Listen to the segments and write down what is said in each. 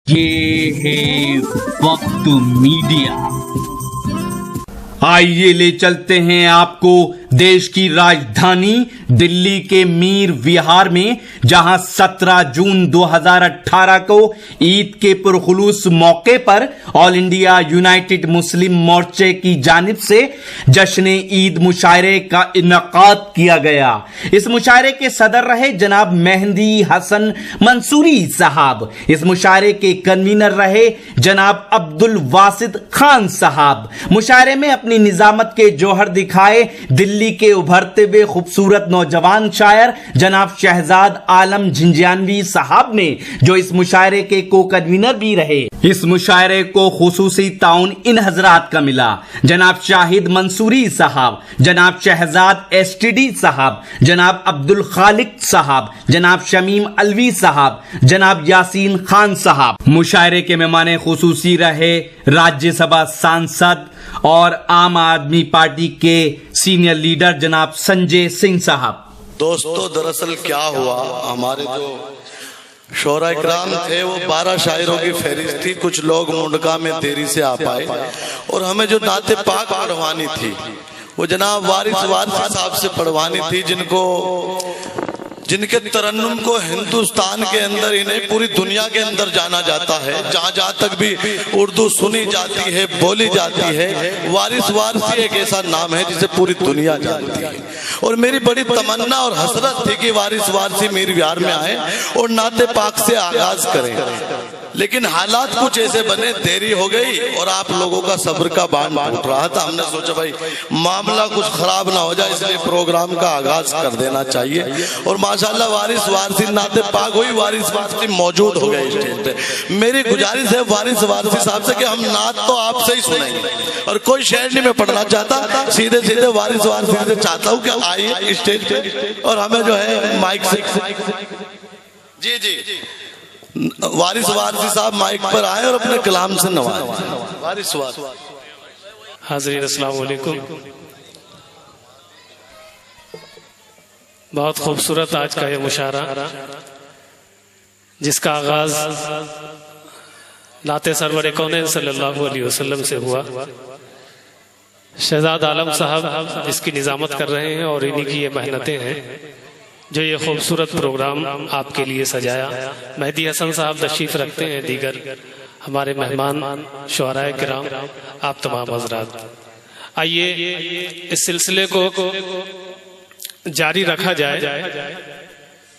ये है वक्त मीडिया। आइए ले चलते हैं आपको देश की राजधानी दिल्ली के मीर विहार में, जहां 17 जून 2018 को ईद के पुरखुलूस मौके पर ऑल इंडिया यूनाइटेड मुस्लिम मोर्चे की जानिब से जश्न ईद मुशायरे का इनकाद किया गया। इस मुशायरे के सदर रहे जनाब मेहंदी हसन मंसूरी साहब। इस मुशायरे के कन्वीनर रहे जनाब अब्दुल वासिद खान साहब। मुशायरे में अपनी निजामत के जौहर दिखाए दिल्ली के उभरते हुए खूबसूरत नौजवान शायर जनाब शहजाद आलम झिंझियानवी साहब ने, जो इस मुशायरे के को कन्वीनर भी रहे। इस मुशायरे को खुसूसी ताउन इन हजरात का मिला: जनाब शाहिद मंसूरी साहब, जनाब शहजाद एसटीडी साहब, जनाब अब्दुल खालिक साहब, जनाब शमीम अलवी साहब, जनाब यासीन खान साहब। मुशायरे के मेहमान खुसूसी रहे राज्यसभा सांसद और आम आदमी पार्टी के सीनियर लीडर जनाब संजय सिंह साहब। दोस्तों, दरअसल क्या हुआ, हमारे जो शोरा इकराम थे वो 12 शायरों की फहरिस्त थी। कुछ लोग मुंडका में देरी से आ पाए और हमें जो नाते पाक पढ़वानी थी वो जनाब वारिस साहब से पढ़वानी थी, जिनके तरन्नुम को हिंदुस्तान के अंदर ही नहीं पूरी दुनिया के अंदर जाना जाता है। जहाँ जहाँ तक भी उर्दू सुनी जाती है, बोली जाती है, वारिस वारसी एक ऐसा नाम है जिसे पूरी दुनिया जानती है। और मेरी बड़ी तमन्ना और हसरत थी कि वारिस वारसी मीर विहार में आए और नाते पाक से आगाज करें, लेकिन हालात कुछ ऐसे बने, देरी हो गई और आप लोगों का सब्र का बांध टूट रहा था। हमने सोचा भाई मामला कुछ खराब ना हो जाए, इसलिए प्रोग्राम का आगाज कर देना चाहिए। और माशाल्लाह वारिस वारसी नाते पाक हुई, वारिस वारसी मौजूद हो गए स्टेज पे। मेरी गुजारिश है वारिस वारसी साहब से कि हम नात तो आपसे ही सुनेंगे और कोई शेर नहीं मैं पढ़ना चाहता, सीधे सीधे वारिस वारसी से चाहता हूँ कि आइए स्टेज पे और हमें जो है माइक से जी वारिस वारसी साहब माइक पर आए और अपने कलाम से नवाजें। वारिस वारसी। हाज़रीन अस्सलाम वालेकुम। बहुत खूबसूरत आज का ये मुशायरा, जिसका आगाज नाते सरवर कौनैन सल्लल्लाहु अलैहि वसल्लम से हुआ। शहजाद आलम साहब इसकी निजामत कर रहे हैं और इन्हीं की ये मेहनतें हैं जो ये खूबसूरत प्रोग्राम आपके लिए सजाया। मेहदी हसन साहब तशरीफ रखते हैं, दीगर हमारे मेहमान शुअराए किराम, आप तमाम हजरात। आइए इस सिलसिले को जारी रखा जाए।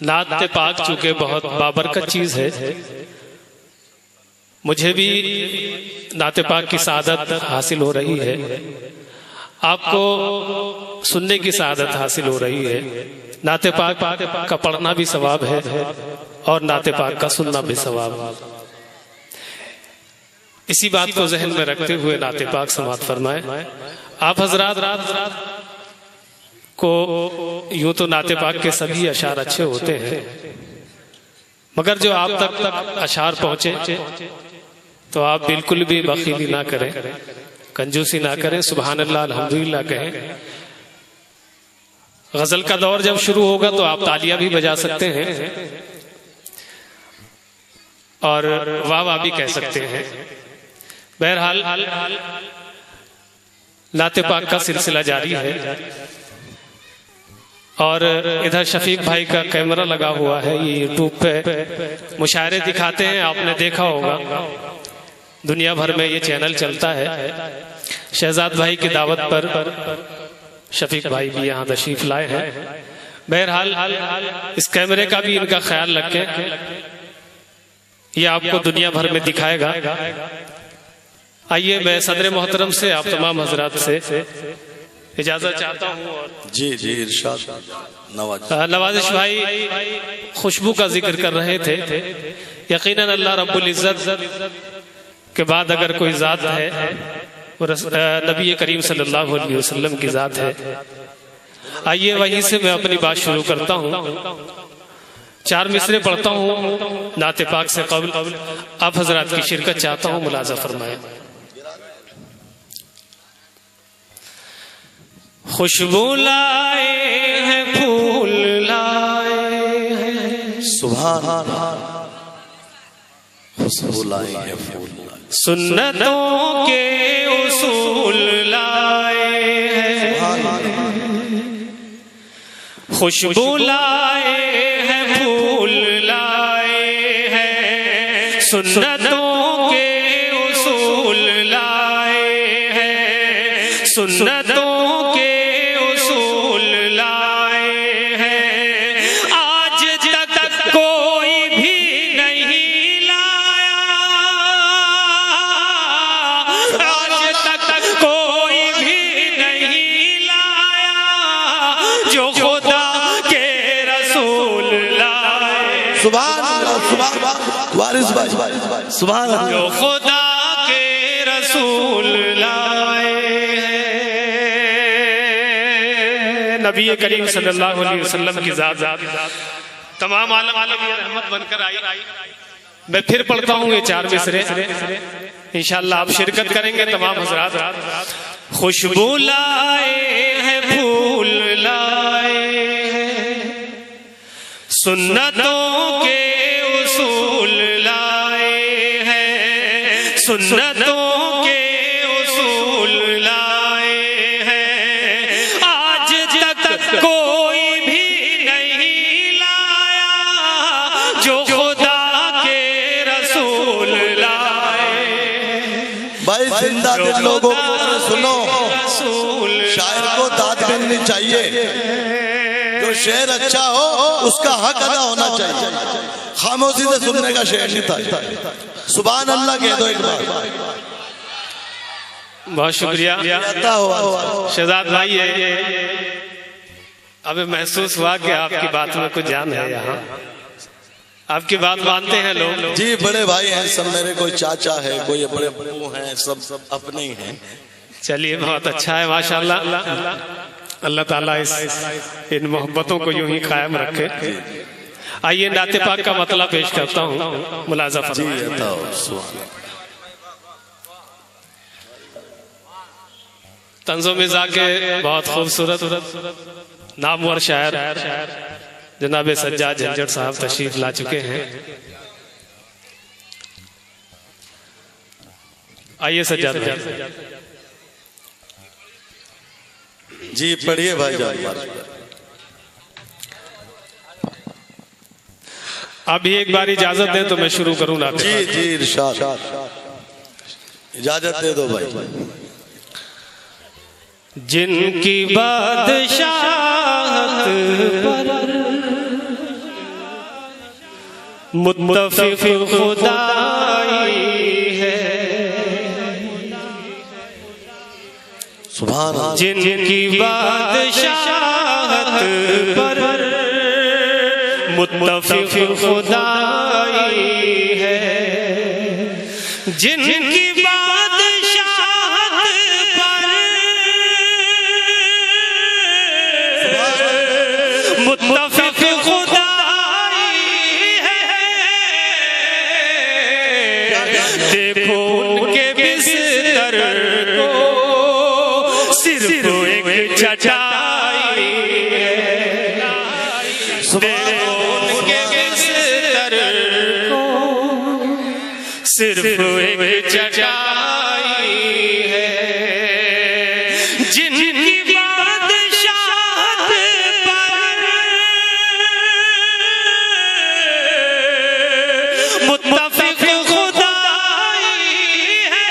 नात पाक चूंकि बहुत बाबरकत चीज है, मुझे भी नात पाक की सादत हासिल हो रही है, आपको सुनने की सादत हासिल हो रही है। नाते पाक का पढ़ना भी सवाब है और नाते पाक का सुनना भी सवाब है। इसी बात को जहन में रखते हुए नाते पाक समाअत फरमाए। आप हजरात को यूं तो नाते पाक के सभी अशार अच्छे होते हैं, मगर जो आप तक अशार पहुंचे तो आप बिल्कुल भी बखीली ना करें, कंजूसी ना करें, सुभान अल्लाह अल्हम्दुलिल्लाह कहें। गजल का दौर जब शुरू होगा तो आप तालियां भी बजा सकते हैं और वाह वाह भी कह सकते हैं। बहरहाल नाते पाक का सिलसिला जारी है और इधर शफीक भाई का कैमरा लगा हुआ है, ये यूट्यूब पे मुशायरे दिखाते हैं, आपने देखा होगा, दुनिया भर में ये चैनल चलता है। शहजाद भाई की दावत पर शफीक भाई भी यहाँ तशरीफ लाए हैं। बहरहाल इस कैमरे का भी इनका ख्याल रखें, ये आपको दुनिया भर में दिखाएगा। आइए मैं सदर मोहतरम से आप तमाम हजरात से इजाजत चाहता हूँ। जी इरशाद। नवाजिश भाई खुशबू का जिक्र कर रहे थे। यकीनन अल्लाह रब्बुल इज्जत के बाद अगर कोई जात है वो नबी करीम सल्लल्लाहु अलैहि वसल्लम की जात है। आइए वहीं से मैं अपनी बात शुरू करता हूँ। 4 मिसरे पढ़ता हूँ नाते पाक से कबल आप हजरात की शिरकत चाहता हूँ, मुलाजा फरमाए। खुशबू लाए हैं, फूल लाए हैं, सुभान खुशबू लाई है फूल लाई। सुन्नतों के उसूल लाए हैं, खुशबू लाए हैं, फूल लाए हैं। सुन्नतों के उसूल लाए हैं, सुन्नतों के उसूल लाए हैं। आज तक कोई भी नहीं लाया, आज तक कोई भी नहीं लाया जो खुदा के रसूल लाए। सुभान अल्लाह, सुभान वारिस भाई, सुभान अल्लाह। जो खुदा के रसूल लाए हैं। नबी करीम सल्लल्लाहु अलैहि वसल्लम की ज़ात तमाम आलम की रहमत बनकर आई। मैं फिर पढ़ता हूँ ये 4 मिसरे, इंशाअल्लाह आप शिरकत करेंगे तमाम हज़रात। खुशबू लाए हैं, फूल लाए हैं, सुन्नतों के उसूल लाए हैं, सुन्नतों के उसूल लाए हैं। आज तक कोई भी नहीं लाया जो खुदा के रसूल लाए। भाई जिंदा दिल लोगों को सुनो, रसूल शायर को दाद मिलनी चाहिए। जो शेर अच्छा हो उसका हक अदा होना चाहिए, खामोशी से सुनने का शेर नहीं था। सुभान अल्लाह कह दो एक बार। बहुत शुक्रिया शहजाद भाई। अभी महसूस हुआ कि आपकी बात में कुछ जान है, यहाँ आपकी बात मानते हैं लोग। जी बड़े भाई हैं सब मेरे, कोई चाचा है, कोई बड़े बड़ू हैं, सब अपने ही हैं। चलिए बहुत अच्छा है माशाल्लाह। अल्लाह ताला इन मोहब्बतों को यूं ही कायम रखे। आइए नाते पाक का मतलब पेश करता हूँ, मुलाजा फरमाइए। तंज़ो मिज़ा के बहुत खूबसूरत नामवर शायर जनाब सज्जाद झंझट साहब तशरीफ ला चुके हैं। आइए सज्जाद भाई। जी पढ़िए भाई जान। अभी एक बार इजाजत दें तो मैं शुरू करूँ ना। जी जी इरशाद, इजाजत दे दो भाई। जिनकी बादशाहत पर मुत्तफिक खुदाई है, सुभान अल्लाह। जिनकी बादशाहत पर मुत्तफिक खुदाई है, जिनकी मुत्तफिक खुदाई है। देखो उनके बिस्तर को सिर्फ एक चटाई है। देखो उनके बिस्तर को सिर्फ एक चटाई है। जिनकी मुत्तफिक खुदाई है,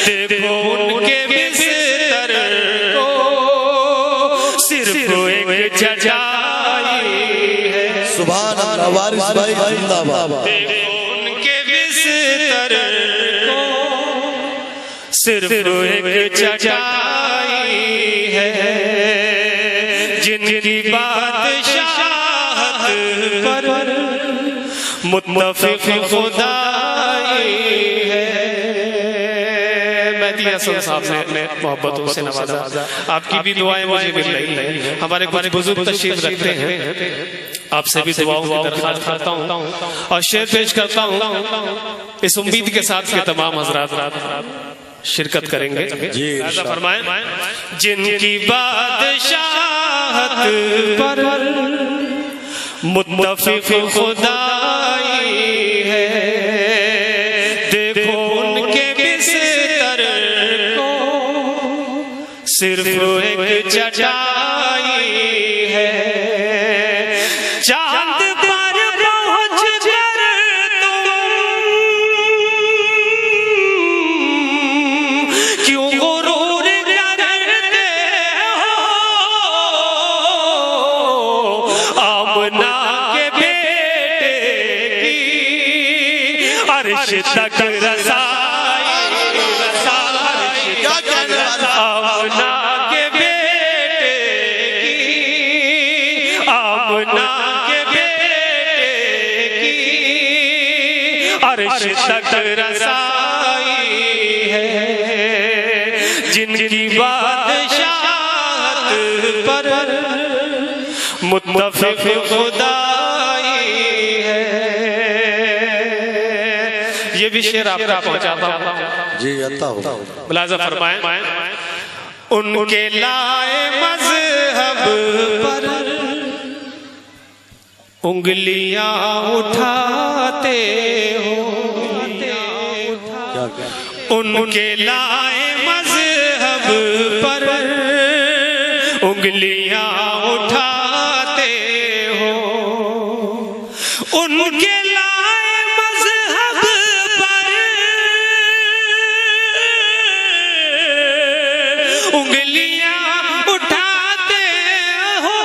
देखो उनके बिस्तर को सिर्फ एक चटाई है। सुभान अल्लाह। वारिस भाई जिंदाबाद। देखो उनके बिस्तर को सिर्फ एक चटाई है। जिनकी बादशाहत पर मुत्तफिक खुदाई है। मैं दिया साहब ने अपने मोहब्बतों से नवाजा, आपकी भी दुआएं मुझे मिल रही हैं। हमारे कुछ बुजुर्ग तशरीफ रखते हैं, आपसे भी दुआओं की दरख्वास्त करता हूँ और शेर पेश करता हूँ इस उम्मीद के साथ के तमाम हजरात शिरकत करेंगे। ऐसा फरमाएं। जिनकी बादशाहत पर मुत्तफिक खुदाई है, देखो उनके बिस्तर को सिर्फ एक चटाई है। चांद पर पहुंच कर तुम क्यों गुरूर करते हो, आमना के बेटे की अर्श तक रसाई, आमना के बेटे की, आमना के बेटे की अर्श तक रसाई है। जिनकी बादशाहत पर मुत्तफिक खुदाई है। ये भी शेर आपका पहुंचाता हूं जी, आता हो मुलाजा फरमाएं। उनके लाए मजहब पर उंगलियां उठाते हो, उनके लाए मजहब पर उंगलियां उठाते हो, उनके लाए मजहब पर उंगलियां उठाते हो,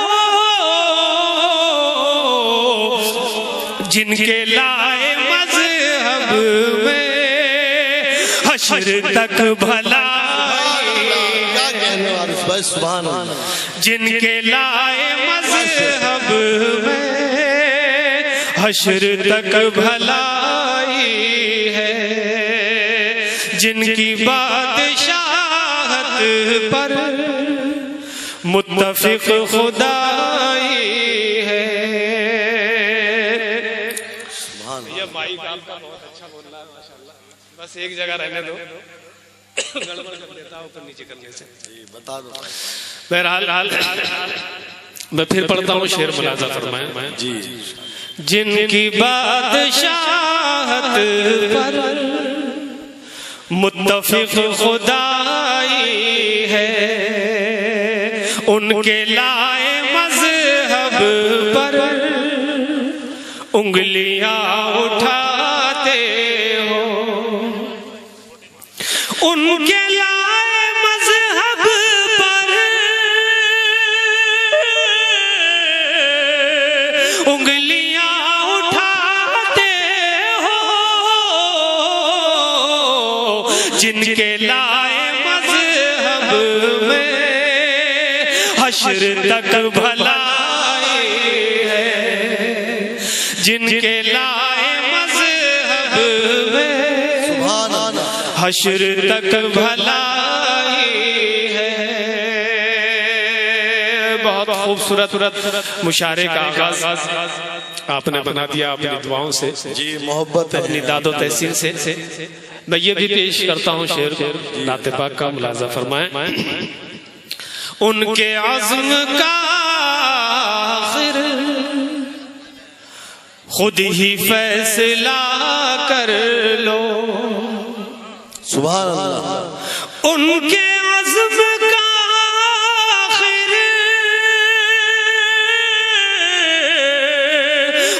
जिनके लाए मजहब में हश्र तक भलाई, क्या कहने वारिस भाई, सुभान अल्लाह। जिनके लाए मजहब में हश्र तक भलाई है, जिनकी बादशाहत पर मुत्तफिक खुदाई है। ये माइक आपका बहुत अच्छा बोल रहा है माशाल्लाह, बस एक जगह रहने दो, गड़बड़ कर देता हूं ऊपर नीचे करने से। बता दो। बहरहाल मैं फिर पढ़ता हूँ शेर, मुलाजा फरमाएं जी। जिनकी बादशाहत पर मुत्तफिक खुदाई है, उनके लाए मजहब पर उंगलियां उठाते हो, उनके लाए मजहब पर उंगलियां उठाते हो, जिनके लाए मजहब में हश्र तक भलाई है, जिनके लाए मजहब में हश्र तक भलाई है। बहुत खूबसूरत मुशारे का आगाज आपने बना दिया अपनी दुआओं से जी, मोहब्बत है अपनी दादो तहसीन से। मैं ये भी पेश करता हूँ शेर को, नाते पाक का मुलाजा फरमाएं। उनके अज़्म का आखिर खुद ही फैसला कर लो, सुभान अल्लाह। उनके अज़्म का आखिर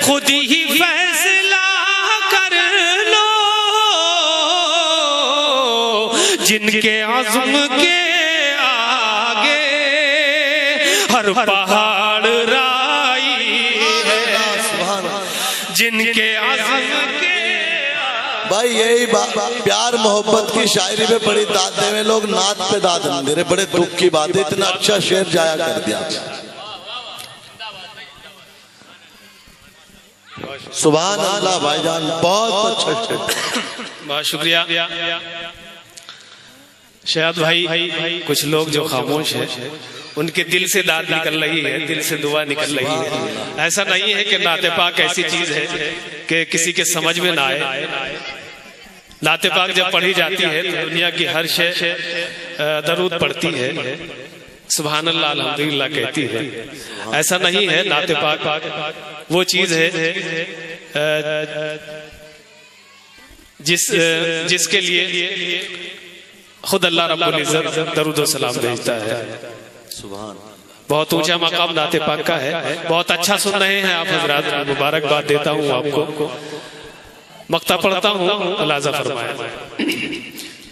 खुद ही फैसला कर लो, जिनके अज़्म के आगे हर पहाड़ राई है, जिनके अज़्म के भाई यही प्यार मोहब्बत की शायरी में बड़ी दाद देवे लोग, नात पे दाद नहीं दे रहे। बड़े दुख की बात है, इतना अच्छा शेर जाया कर दिया। सुभान अल्लाह भाईजान, बहुत अच्छा शेर। बहुत शुक्रिया शायद भाई। कुछ लोग जो खामोश है उनके दिल से दाद निकल रही है, दिल से दुआ निकल रही है। ऐसा नहीं है कि नाते पाक ऐसी चीज है कि किसी के समझ में ना आए। नाते पाक जब पढ़ी जाती है तो दुनिया की हर शय दरूद पढ़ती है, सुभान अल्लाह अल्हम्दुलिल्लाह कहती है। ऐसा नहीं है, नाते पाक वो चीज है जिसके लिए खुद अल्लाह रब्बुल इज्जत दरूद व सलाम भेजता है। बहुत ऊंचा मकाम नाते पाक का है। बहुत अच्छा सुन रहे हैं आप हजरात, मुबारकबाद देता हूँ आपको। मक्ता पढ़ता हूँ, अल्लाह फरमाया,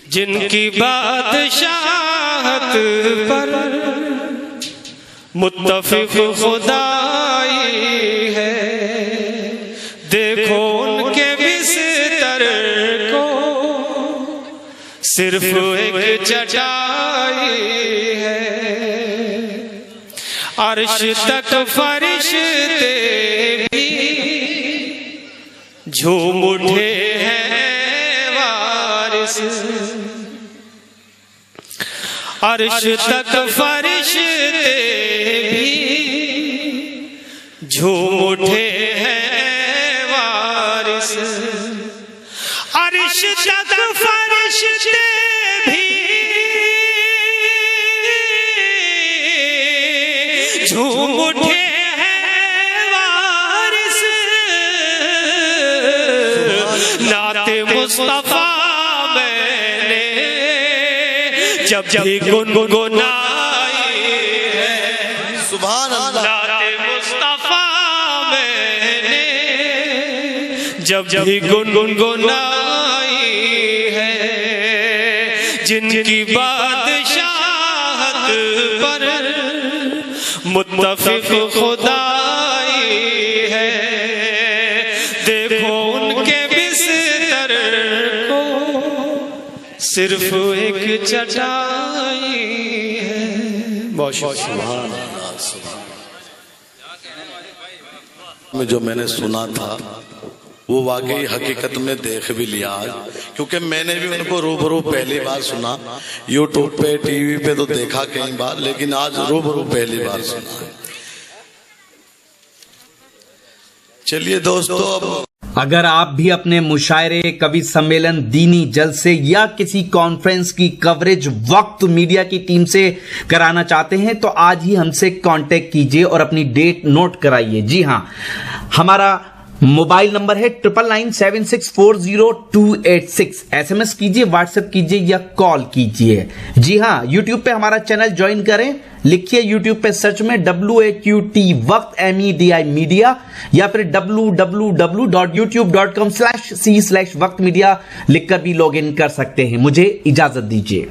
जिनकी बादशाहत पर मुत्तफिक खुदाई है, देखो उनके बिस्तर को सिर्फ एक चटाई है, अर्श तक फरिश्ते भी झूम उठे हैं वारिस, अर्श तक फरिश्ते भी झूम उठे हैं वारिस, अर्श तक फरिश्ते भी झूम उठे हैं वारिस, नाते मुस्तफा मैंने जब भी गुनगुनाई है, सुभान अल्लाह, नाते मुस्तफा मैंने जब भी गुनगुनाई है, जिनकी बादशाहत पर मुत्तफिक खुदाई है, देखो उनके बिस्तर को सिर्फ एक चटाई है। बहुत में जो मैंने सुना था वो वाकई हकीकत में देख भी लिया आज, क्योंकि मैंने भी उनको रूबरू पहली बार सुना। यूट्यूब पे, टीवी पे तो देखा कई बार, लेकिन आज रूबरू पहली बार सुना। चलिए दोस्तों, अब अगर आप भी अपने मुशायरे, कवि सम्मेलन, दीनी जलसे या किसी कॉन्फ्रेंस की कवरेज वक्त मीडिया की टीम से कराना चाहते हैं तो आज ही हमसे कांटेक्ट कीजिए और अपनी डेट नोट कराइए। जी हां, हमारा मोबाइल नंबर है 9997640286। SMS कीजिए, व्हाट्सएप कीजिए या कॉल कीजिए। जी हां, यूट्यूब पे हमारा चैनल ज्वाइन करें, लिखिए यूट्यूब पे सर्च में WAQT वक्त MEDI मीडिया या फिर www.youtube.com/c/वक्त मीडिया लिखकर भी लॉग इन कर सकते हैं। मुझे इजाजत दीजिए।